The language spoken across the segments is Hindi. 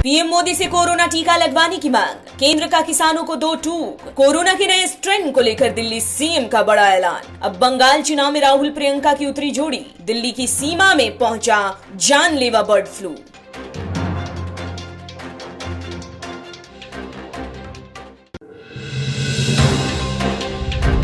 पीएम मोदी से कोरोना टीका लगवाने की मांग, केंद्र का किसानों को दो टूक। कोरोना के नए स्ट्रेन को लेकर दिल्ली सीएम का बड़ा ऐलान। अब बंगाल चुनाव में राहुल प्रियंका की उतरी जोड़ी, दिल्ली की सीमा में पहुंचा जानलेवा बर्ड फ्लू।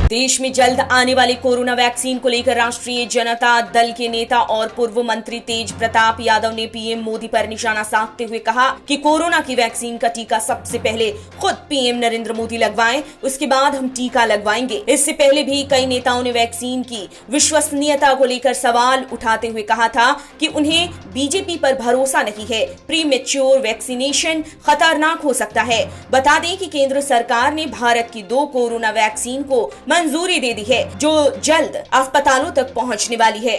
देश में जल्द आने वाले कोरोना वैक्सीन को लेकर राष्ट्रीय जनता दल के नेता और पूर्व मंत्री तेज प्रताप यादव ने पीएम मोदी पर निशाना साधते हुए कहा कि कोरोना की वैक्सीन का टीका सबसे पहले खुद पीएम नरेंद्र मोदी लगवाएं, उसके बाद हम टीका लगवाएंगे। इससे पहले भी कई नेताओं ने वैक्सीन की विश्वसनीयता को लेकर सवाल उठाते हुए कहा था कि उन्हें बीजेपी पर भरोसा नहीं है, प्रीमेच्योर वैक्सीनेशन खतरनाक हो सकता है। बता दें कि केंद्र सरकार ने भारत की 2 कोरोना वैक्सीन को मंजूरी दे दी है, जो जल्द अस्पतालों तक पहुंचने वाली है।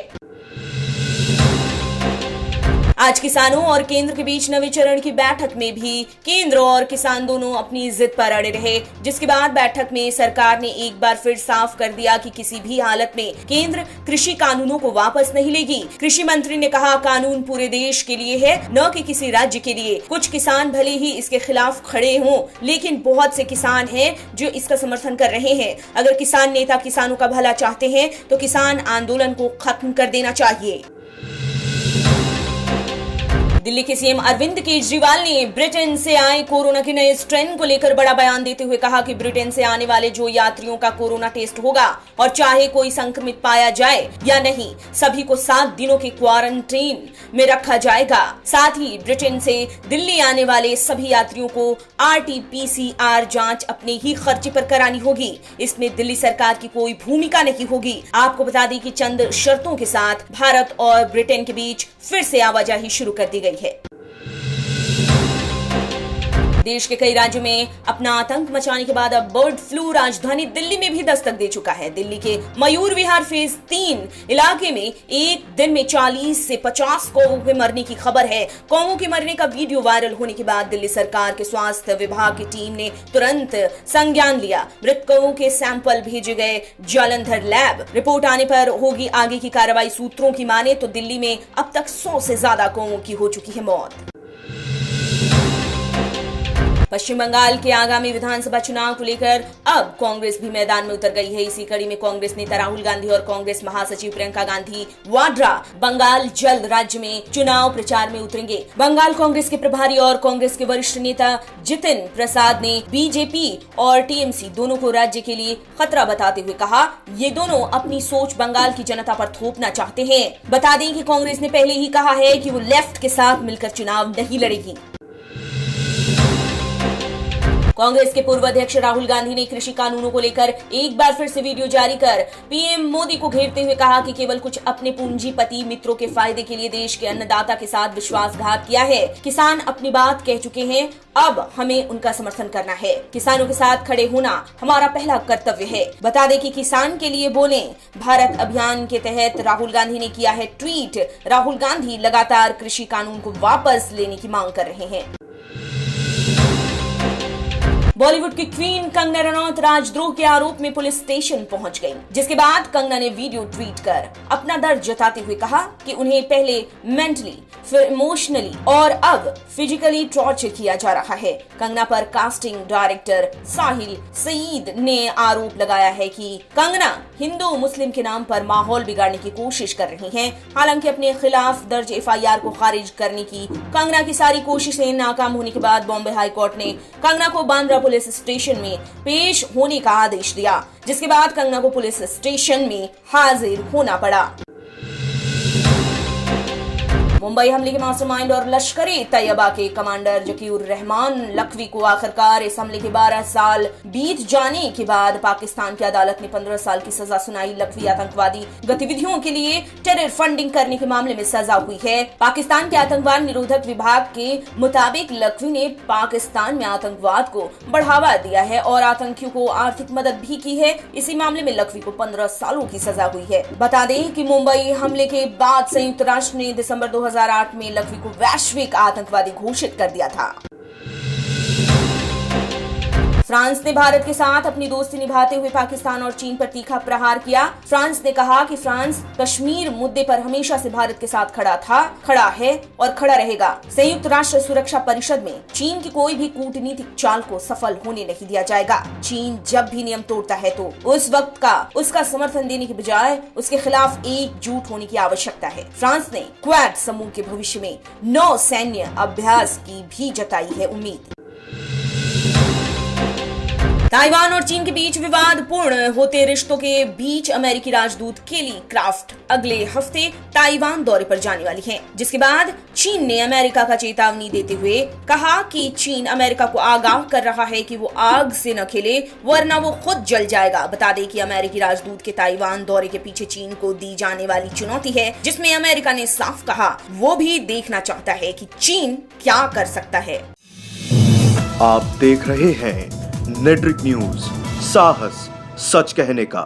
आज किसानों और केंद्र के बीच नवे चरण की बैठक में भी केंद्र और किसान दोनों अपनी जिद पर अड़े रहे, जिसके बाद बैठक में सरकार ने एक बार फिर साफ कर दिया कि किसी भी हालत में केंद्र कृषि कानूनों को वापस नहीं लेगी। कृषि मंत्री ने कहा, कानून पूरे देश के लिए है, न कि किसी राज्य के लिए। कुछ किसान भले ही इसके खिलाफ खड़े हों, लेकिन बहुत से किसान हैं जो इसका समर्थन कर रहे हैं। अगर किसान नेता किसानों का भला चाहते हैं तो किसान आंदोलन को खत्म कर देना चाहिए। दिल्ली के सीएम अरविंद केजरीवाल ने ब्रिटेन से आए कोरोना के नए स्ट्रेन को लेकर बड़ा बयान देते हुए कहा कि ब्रिटेन से आने वाले जो यात्रियों का कोरोना टेस्ट होगा और चाहे कोई संक्रमित पाया जाए या नहीं, सभी को 7 दिनों की क्वारंटीन में रखा जाएगा। साथ ही ब्रिटेन से दिल्ली आने वाले सभी यात्रियों को RT-PCR जांच अपने ही खर्चे पर करानी होगी। इसमें दिल्ली सरकार की कोई भूमिका नहीं होगी। आपको बता दें कि चंद शर्तों के साथ भारत और ब्रिटेन के बीच फिर से आवाजाही शुरू कर दी गई है। देश के कई राज्यों में अपना आतंक मचाने के बाद अब बर्ड फ्लू राजधानी दिल्ली में भी दस्तक दे चुका है। दिल्ली के मयूर विहार फेज 3 इलाके में एक दिन में 40 से 50 कौवों के मरने की खबर है। कौवों के मरने का वीडियो वायरल होने के बाद दिल्ली सरकार के स्वास्थ्य विभाग की टीम ने तुरंत संज्ञान लिया। मृत कौवों के सैंपल भेजे गए जालंधर लैब। रिपोर्ट आने पर होगी आगे की कार्रवाई। सूत्रों की माने तो दिल्ली में अब तक 100 से ज्यादा कौवों की हो चुकी है मौत। पश्चिम बंगाल के आगामी विधानसभा चुनाव को लेकर अब कांग्रेस भी मैदान में उतर गई है। इसी कड़ी में कांग्रेस नेता राहुल गांधी और कांग्रेस महासचिव प्रियंका गांधी वाड्रा बंगाल जल्द राज्य में चुनाव प्रचार में उतरेंगे। बंगाल कांग्रेस के प्रभारी और कांग्रेस के वरिष्ठ नेता जितिन प्रसाद ने बीजेपी और टीएमसी दोनों को राज्य के लिए खतरा बताते हुए कहा, ये दोनों अपनी सोच बंगाल की जनता पर थोपना चाहते हैं। बता दें कि कांग्रेस ने पहले ही कहा है कि वो लेफ्ट के साथ मिलकर चुनाव नहीं लड़ेगी। कांग्रेस के पूर्व अध्यक्ष राहुल गांधी ने कृषि कानूनों को लेकर एक बार फिर से वीडियो जारी कर पीएम मोदी को घेरते हुए कहा कि केवल कुछ अपने पूंजीपति मित्रों के फायदे के लिए देश के अन्नदाता के साथ विश्वासघात किया है। किसान अपनी बात कह चुके हैं, अब हमें उनका समर्थन करना है। किसानों के साथ खड़े होना हमारा पहला कर्तव्य है। बता दें कि किसान के लिए बोलें भारत अभियान के तहत राहुल गांधी ने किया है ट्वीट। राहुल गांधी लगातार कृषि कानून को वापस लेने की मांग कर रहे हैं। बॉलीवुड की क्वीन कंगना रनौत राजद्रोह के आरोप में पुलिस स्टेशन पहुंच गई, जिसके बाद कंगना ने वीडियो ट्वीट कर अपना दर्द जताते हुए कहा कि उन्हें पहले मेंटली, फिर इमोशनली और अब फिजिकली टॉर्चर किया जा रहा है। कंगना पर कास्टिंग डायरेक्टर साहिल सईद ने आरोप लगाया है कि कंगना हिंदू मुस्लिम के नाम पर माहौल बिगाड़ने की कोशिश कर रही हैं। हालांकि अपने खिलाफ दर्ज FIR को खारिज करने की कंगना की सारी कोशिशें नाकाम होने के बाद बॉम्बे हाई कोर्ट ने कंगना को बांद्रा पुलिस स्टेशन में पेश होने का आदेश दिया, जिसके बाद कंगना को पुलिस स्टेशन में हाजिर होना पड़ा। मुंबई हमले के मास्टरमाइंड और लश्कर-ए तैयबा के कमांडर जकीउर रहमान लखवी को आखिरकार इस हमले के 12 साल बीत जाने के बाद पाकिस्तान की अदालत ने 15 साल की सजा सुनाई। लखवी आतंकवादी गतिविधियों के लिए टेरर फंडिंग करने के मामले में सजा हुई है। पाकिस्तान के आतंकवाद निरोधक विभाग के मुताबिक लखवी ने पाकिस्तान में आतंकवाद को बढ़ावा दिया है और आतंकियों को आर्थिक मदद भी की है। इसी मामले में लखवी को 15 सालों की सजा हुई है। बता दें कि मुंबई हमले के बाद संयुक्त राष्ट्र ने दिसंबर 2008 में लखवी को वैश्विक आतंकवादी घोषित कर दिया था। फ्रांस ने भारत के साथ अपनी दोस्ती निभाते हुए पाकिस्तान और चीन पर तीखा प्रहार किया। फ्रांस ने कहा कि फ्रांस कश्मीर मुद्दे पर हमेशा से भारत के साथ खड़ा था, खड़ा है और खड़ा रहेगा। संयुक्त राष्ट्र सुरक्षा परिषद में चीन की कोई भी कूटनीतिक चाल को सफल होने नहीं दिया जाएगा। चीन जब भी नियम तोड़ता है तो उस वक्त उसका समर्थन देने के बजाय उसके खिलाफ एकजुट होने की आवश्यकता है। फ्रांस ने क्वाड समूह के भविष्य में नौ सैन्य अभ्यास की भी जताई है उम्मीद। ताइवान और चीन के बीच विवादपूर्ण होते रिश्तों के बीच अमेरिकी राजदूत केली क्राफ्ट अगले हफ्ते ताइवान दौरे पर जाने वाली हैं, जिसके बाद चीन ने अमेरिका का चेतावनी देते हुए कहा कि चीन अमेरिका को आगाह कर रहा है कि वो आग से न खेले वरना वो खुद जल जाएगा। बता दें कि अमेरिकी राजदूत के ताइवान दौरे के पीछे चीन को दी जाने वाली चुनौती है, जिसमें अमेरिका ने साफ कहा वो भी देखना चाहता है कि चीन क्या कर सकता है। आप देख रहे हैं नेट्रिक न्यूज, साहस सच कहने का।